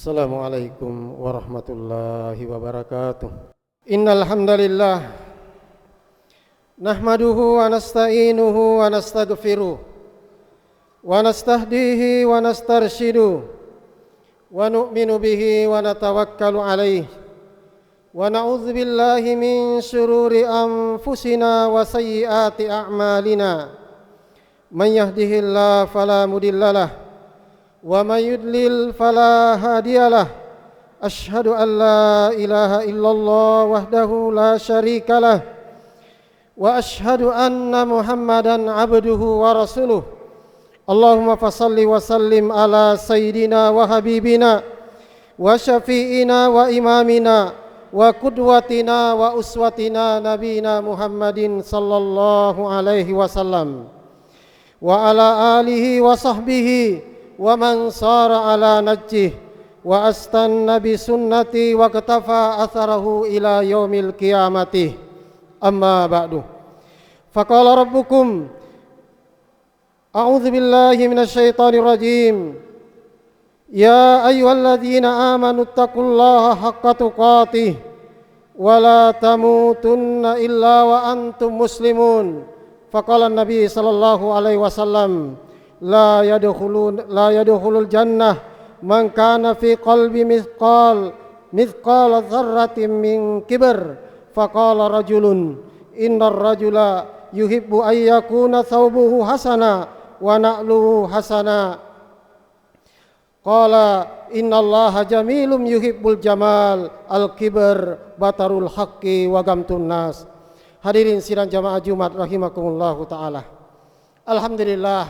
Assalamualaikum warahmatullahi wabarakatuh. Innal hamdalillah nahmaduhu wa nasta'inuhu wa nastaghfiruh wa nastahdihi wa nastarshiduh wa nu'minu bihi wa natawakkalu alaihi wa na'udzu billahi min syururi anfusina wa sayyiati a'malina. Man yahdihillahu fala mudhillalah wa may yudlil fala hadiyalah. Asyhadu an la ilaha illallah wahdahu la syarikalah wa asyhadu anna Muhammadan abduhu wa rasuluh. Allahumma fassalli wa sallim ala sayyidina wa habibina wa syafi'ina wa imamina wa qudwatina wa uswatina nabina Muhammadin sallallahu alaihi wasallam wa ala alihi wa sahbihi wa man sara ala najjih wa astanna bi sunnati wa katafa atharahu ila yaumil qiyamati. Amma ba'du. Faqala rabbukum a'udzu billahi minasyaitonir rajim. Ya ayyuhalladzina amanu taqullaha haqqa tuqatih wa la tamutunna illa wa antum muslimun. Faqala an-nabi sallallahu alaihi wasallam la yadkhulul jannah man kana fi qalbi mithqal dzarratin min kibr. Faqala rajulun innar rajula yuhibbu an yakuna thawbuhu hasana wa na'luhu hasana. Qala innallaha jamilum yuhibbul jamal. Al-kibr batarul haqqi wa gamtun nas. Hadirin sidang jamaah Jumat rahimakumullahu taala. Alhamdulillah,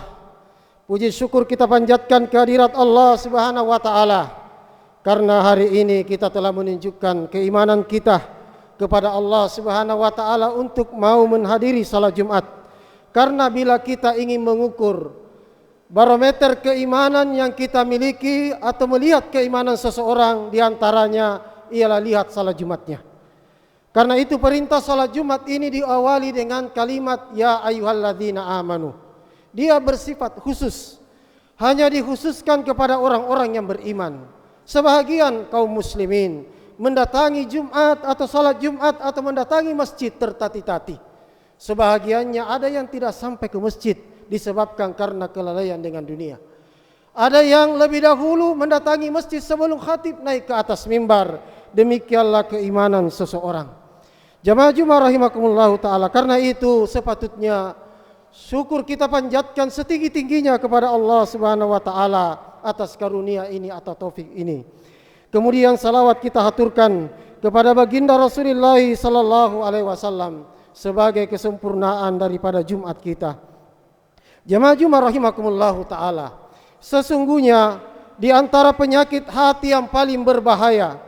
puji syukur kita panjatkan kehadirat Allah Subhanahu wa taala karena hari ini kita telah menunjukkan keimanan kita kepada Allah Subhanahu wa taala untuk mau menghadiri salat Jumat. Karena bila kita ingin mengukur barometer keimanan yang kita miliki atau melihat keimanan seseorang, diantaranya ialah lihat salat Jumatnya. Karena itu perintah salat Jumat ini diawali dengan kalimat ya ayyuhalladzina amanu. Dia bersifat khusus, hanya dikhususkan kepada orang-orang yang beriman. Sebahagian kaum muslimin mendatangi Jumat atau salat Jumat atau mendatangi masjid tertati-tati. Sebahagiannya ada yang tidak sampai ke masjid disebabkan karena kelalaian dengan dunia. Ada yang lebih dahulu mendatangi masjid sebelum khatib naik ke atas mimbar. Demikianlah keimanan seseorang. Jamaah Jumat rahimakumullahu taala. Karena itu sepatutnya syukur kita panjatkan setinggi-tingginya kepada Allah Subhanahu wa taala atas karunia ini atau taufik ini. Kemudian salawat kita haturkan kepada baginda Rasulullah sallallahu alaihi wasallam sebagai kesempurnaan daripada Jumat kita. Jamaah Jumat rahimakumullahu taala. Sesungguhnya di antara penyakit hati yang paling berbahaya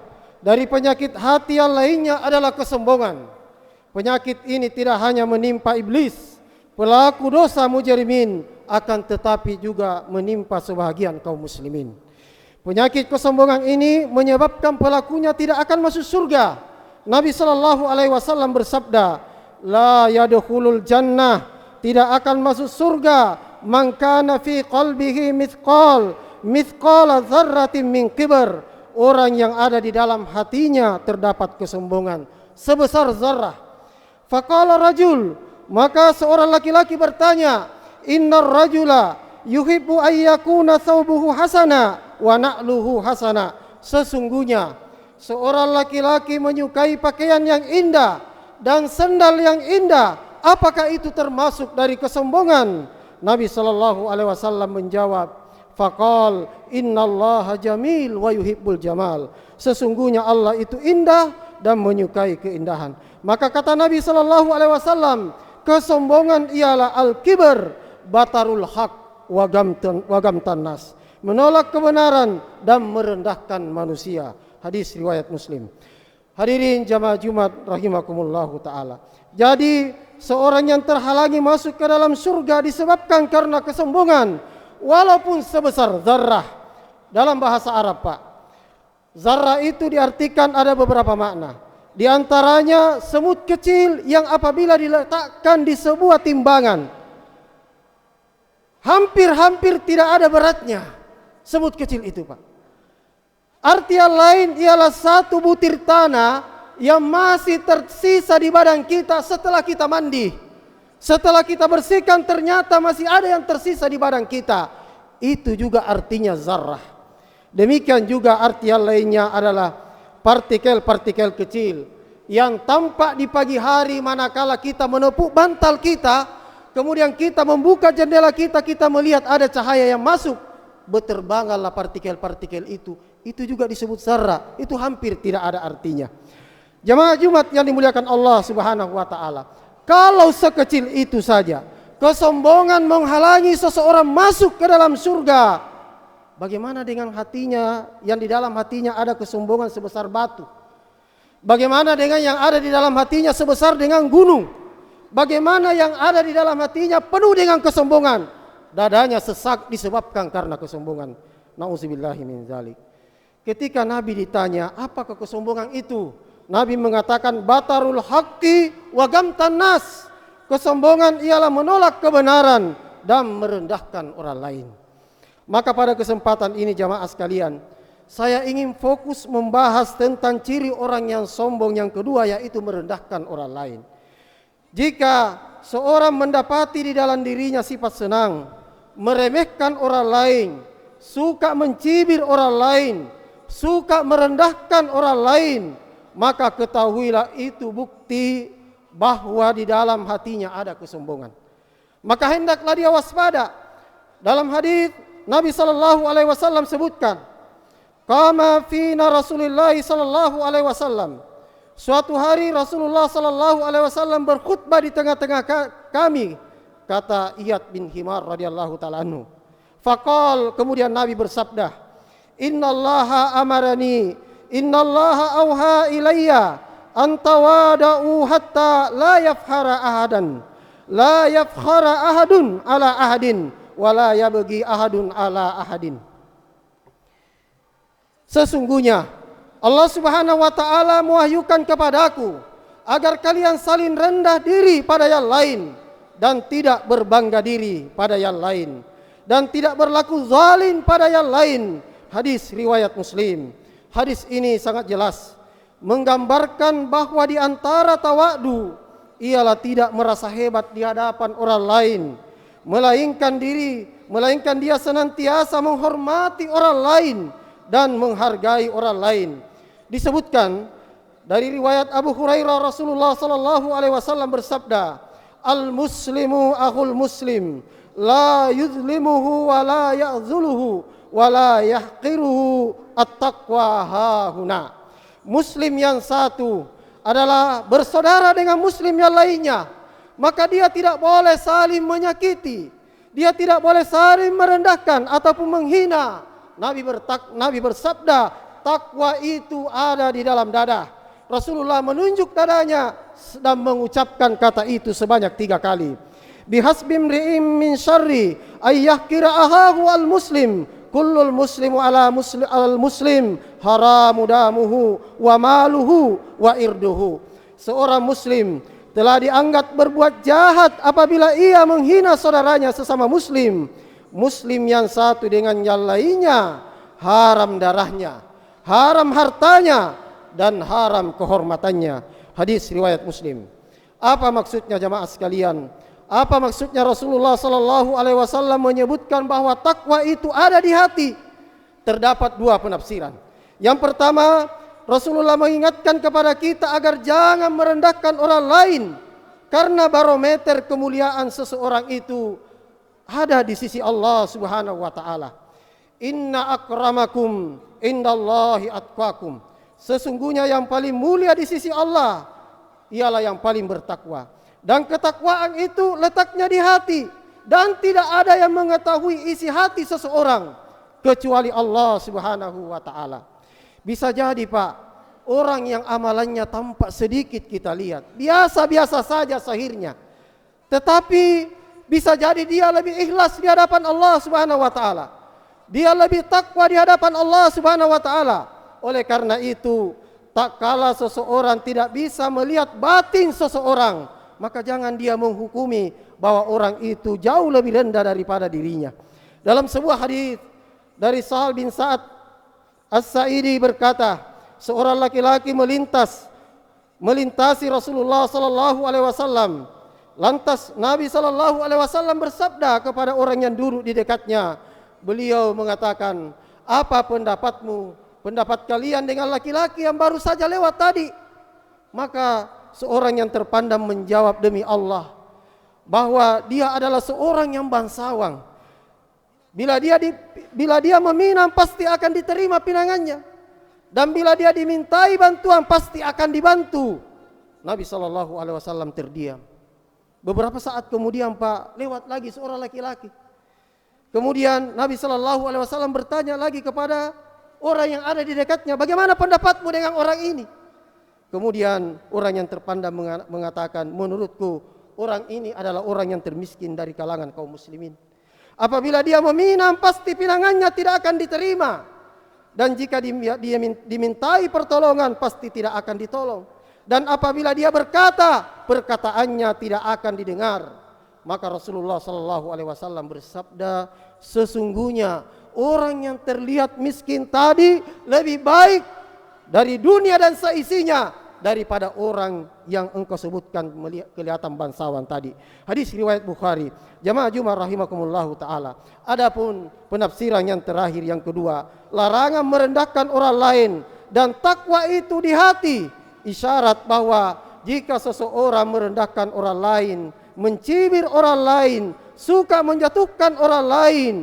dari penyakit hati yang lainnya adalah kesombongan. Penyakit ini tidak hanya menimpa iblis, pelaku dosa mujrimin, akan tetapi juga menimpa sebahagian kaum muslimin. Penyakit kesombongan ini menyebabkan pelakunya tidak akan masuk surga. Nabi sallallahu alaihi wasallam bersabda, la yadkhulul jannah, tidak akan masuk surga man kana fi qalbihi mithqala dzarratin min kibr, orang yang ada di dalam hatinya terdapat kesombongan sebesar zarah. Faqala rajul, maka seorang laki-laki bertanya, innar rajula yuhibbu ayyakuna thawbuhu hasana wa na'luhu hasana. Sesungguhnya seorang laki-laki menyukai pakaian yang indah dan sendal yang indah. Apakah itu termasuk dari kesombongan? Nabi sallallahu alaihi wasallam menjawab, faqal innallaha jamil wa yuhibbul jamal. Sesungguhnya Allah itu indah dan menyukai keindahan. Maka kata Nabi sallallahu alaihi wasallam, kesombongan ialah al-kibr batarul haq wa gamtan nas, menolak kebenaran dan merendahkan manusia. Hadis riwayat Muslim. Hadirin jamaah Jumat rahimakumullahu taala. Jadi seorang yang terhalangi masuk ke dalam surga disebabkan karena kesombongan, walaupun sebesar zarrah. Dalam bahasa Arab, Pak, zarrah itu diartikan ada beberapa makna. Di antaranya semut kecil yang apabila diletakkan di sebuah timbangan hampir tidak ada beratnya semut kecil itu, Pak. Arti yang lain ialah satu butir tanah yang masih tersisa di badan kita setelah kita mandi. Setelah kita bersihkan ternyata masih ada yang tersisa di badan kita. Itu juga artinya zarrah. Demikian juga arti yang lainnya adalah partikel-partikel kecil yang tampak di pagi hari manakala kita menepuk bantal kita, kemudian kita membuka jendela kita, kita melihat ada cahaya yang masuk, berterbanganlah partikel-partikel itu. Itu juga disebut zarrah. Itu hampir tidak ada artinya. Jamaah Jumat yang dimuliakan Allah Subhanahu wa taala, kalau sekecil itu saja kesombongan menghalangi seseorang masuk ke dalam surga, bagaimana dengan hatinya yang di dalam hatinya ada kesombongan sebesar batu? Bagaimana dengan yang ada di dalam hatinya sebesar dengan gunung? Bagaimana yang ada di dalam hatinya penuh dengan kesombongan? Dadanya sesak disebabkan karena kesombongan. Nauzubillahi min dzalik. Ketika Nabi ditanya, apakah kesombongan itu? Nabi mengatakan, batarul haqqi wa gamtan nas. Kesombongan ialah menolak kebenaran dan merendahkan orang lain. Maka pada kesempatan ini jamaah sekalian, saya ingin fokus membahas tentang ciri orang yang sombong yang kedua, yaitu merendahkan orang lain. Jika seorang mendapati di dalam dirinya sifat senang, meremehkan orang lain, suka mencibir orang lain, suka merendahkan orang lain, maka ketahuilah itu bukti bahwa di dalam hatinya ada kesombongan. Maka hendaklah dia waspada. Dalam hadis Nabi sallallahu alaihi wasallam sebutkan, qama fina Rasulullah sallallahu alaihi wasallam. Suatu hari Rasulullah sallallahu alaihi wasallam berkhutbah di tengah-tengah kami, kata Iyad bin Himar radhiyallahu taala anhu. Faqal, kemudian Nabi bersabda, innallaha amarani, innallaha auha ilayya an tawada'u hatta la yafkhara ahadan, la yafkhara ahadun ala ahadin, wa la yabghi ahadun ala ahadin. Sesungguhnya Allah Subhanahu wa taala mewahyukan kepadaku agar kalian saling rendah diri pada yang lain dan tidak berbangga diri pada yang lain dan tidak berlaku zalim pada yang lain. Hadis riwayat Muslim. Hadis ini sangat jelas menggambarkan bahwa di antara tawadu ialah tidak merasa hebat di hadapan orang lain, melainkan dia senantiasa menghormati orang lain dan menghargai orang lain. Disebutkan dari riwayat Abu Hurairah, Rasulullah sallallahu alaihi wasallam bersabda, al-muslimu akhul muslim, la yuzlimuhu wa la ya'zuluhu wala yahqiruhu at-taqwa hahuna. Muslim yang satu adalah bersaudara dengan muslim yang lainnya, maka dia tidak boleh saling menyakiti, dia tidak boleh saling merendahkan ataupun menghina. Nabi bersabda, takwa itu ada di dalam dada. Rasulullah menunjuk dadanya dan mengucapkan kata itu sebanyak 3 kali. Bihasbim ri'im min syarri ayyahkira ahahu al-muslim, kullul muslimu ala muslim haramu damuhu wa maluhu wa irduhu. Seorang muslim telah dianggap berbuat jahat apabila ia menghina saudaranya sesama muslim. Muslim yang satu dengan yang lainnya haram darahnya, haram hartanya, dan haram kehormatannya. Hadis riwayat Muslim. Apa maksudnya jamaah sekalian? Apa maksudnya Rasulullah sallallahu alaihi wasallam menyebutkan bahwa takwa itu ada di hati? Terdapat 2 penafsiran. Yang pertama, Rasulullah mengingatkan kepada kita agar jangan merendahkan orang lain, karena barometer kemuliaan seseorang itu ada di sisi Allah Subhanahu wa taala. Inna akramakum indallahi atqakum. Sesungguhnya yang paling mulia di sisi Allah ialah yang paling bertakwa. Dan ketakwaan itu letaknya di hati, dan tidak ada yang mengetahui isi hati seseorang kecuali Allah Subhanahu wa taala. Bisa jadi Pak, orang yang amalannya tampak sedikit kita lihat, biasa-biasa saja zahirnya, tetapi bisa jadi dia lebih ikhlas di hadapan Allah Subhanahu wa taala. Dia lebih takwa di hadapan Allah Subhanahu wa taala. Oleh karena itu, tak kala seseorang tidak bisa melihat batin seseorang, maka jangan dia menghukumi bahwa orang itu jauh lebih rendah daripada dirinya. Dalam sebuah hadis dari Sahal bin Sa'ad As-Sa'idi berkata, seorang laki-laki melintasi Rasulullah sallallahu alaihi wasallam. Lantas Nabi sallallahu alaihi wasallam bersabda kepada orang yang duduk di dekatnya. Beliau mengatakan, "Apa pendapatmu? Pendapat kalian dengan laki-laki yang baru saja lewat tadi?" Maka seorang yang terpandang menjawab, "Demi Allah, bahwa dia adalah seorang yang bangsawan. Bila dia meminang pasti akan diterima pinangannya, dan bila dia dimintai bantuan pasti akan dibantu." Nabi sallallahu alaihi wasallam terdiam. Beberapa saat kemudian Pak, lewat lagi seorang laki-laki. Kemudian Nabi sallallahu alaihi wasallam bertanya lagi kepada orang yang ada di dekatnya, "Bagaimana pendapatmu dengan orang ini?" Kemudian orang yang terpandang mengatakan, "Menurutku orang ini adalah orang yang termiskin dari kalangan kaum muslimin. Apabila dia meminang pasti pinangannya tidak akan diterima, dan jika dia dimintai pertolongan pasti tidak akan ditolong. Dan apabila dia berkata, perkataannya tidak akan didengar." Maka Rasulullah sallallahu alaihi wasallam bersabda, "Sesungguhnya orang yang terlihat miskin tadi lebih baik dari dunia dan seisinya daripada orang yang engkau sebutkan kelihatan bangsawan tadi." Hadis riwayat Bukhari. Jamaah Jumat rahimakumullahu taala. Adapun penafsiran yang terakhir yang kedua, larangan merendahkan orang lain dan takwa itu di hati, isyarat bahwa jika seseorang merendahkan orang lain, mencibir orang lain, suka menjatuhkan orang lain,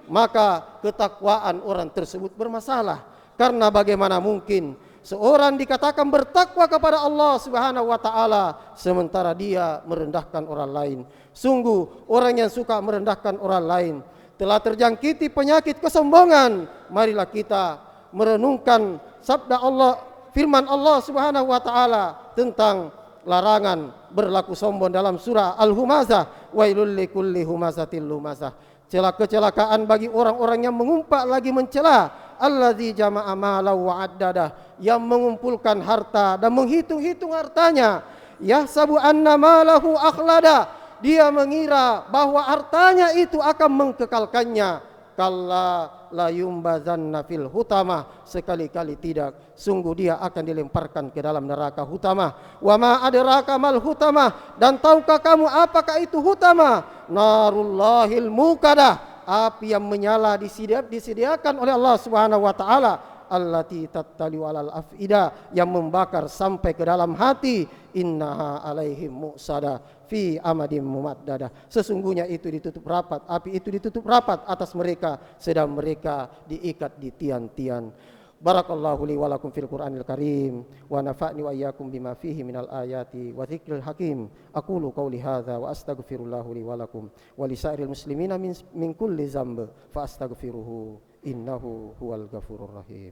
maka ketakwaan orang tersebut bermasalah. Karena bagaimana mungkin seorang dikatakan bertakwa kepada Allah Subhanahu wa taala sementara dia merendahkan orang lain. Sungguh orang yang suka merendahkan orang lain telah terjangkiti penyakit kesombongan. Marilah kita merenungkan sabda Allah, firman Allah Subhanahu wa taala tentang larangan berlaku sombong dalam surah Al-Humazah, wailul likulli humazatil lumazah. Kecelakaan bagi orang-orang yang mengumpat lagi mencela, allazi jama'a malahu wa addada, yang mengumpulkan harta dan menghitung-hitung hartanya. Yahsabu anna malahu akhlada, dia mengira bahwa hartanya itu akan mengkekalkannya. Kalla la yumbazanna fil hutamah, sekali-kali tidak, sungguh dia akan dilemparkan ke dalam neraka hutamah. Wa ma adraka mal hutamah, dan tahukah kamu apakah itu hutamah? Narullahil muqadah, api yang menyala disediakan oleh Allah Subhanahu wa taala, allati tattali'u alal afida, yang membakar sampai ke dalam hati. Innaha alaihim mu'sada fi amadim mumaddada, sesungguhnya itu ditutup rapat, api itu ditutup rapat atas mereka sedang mereka diikat di tian-tian. Barakallahu li wa lakum fil Qur'anil Karim wa nafa'ni wa iyyakum bima fihi minal ayati wa dzikril hakim. Aqulu qawli hadza wa astaghfirullahu li wa lakum wa lisairil muslimina min kulli dzamb fa astaghfiruhu innahu huwal ghafurur rahim.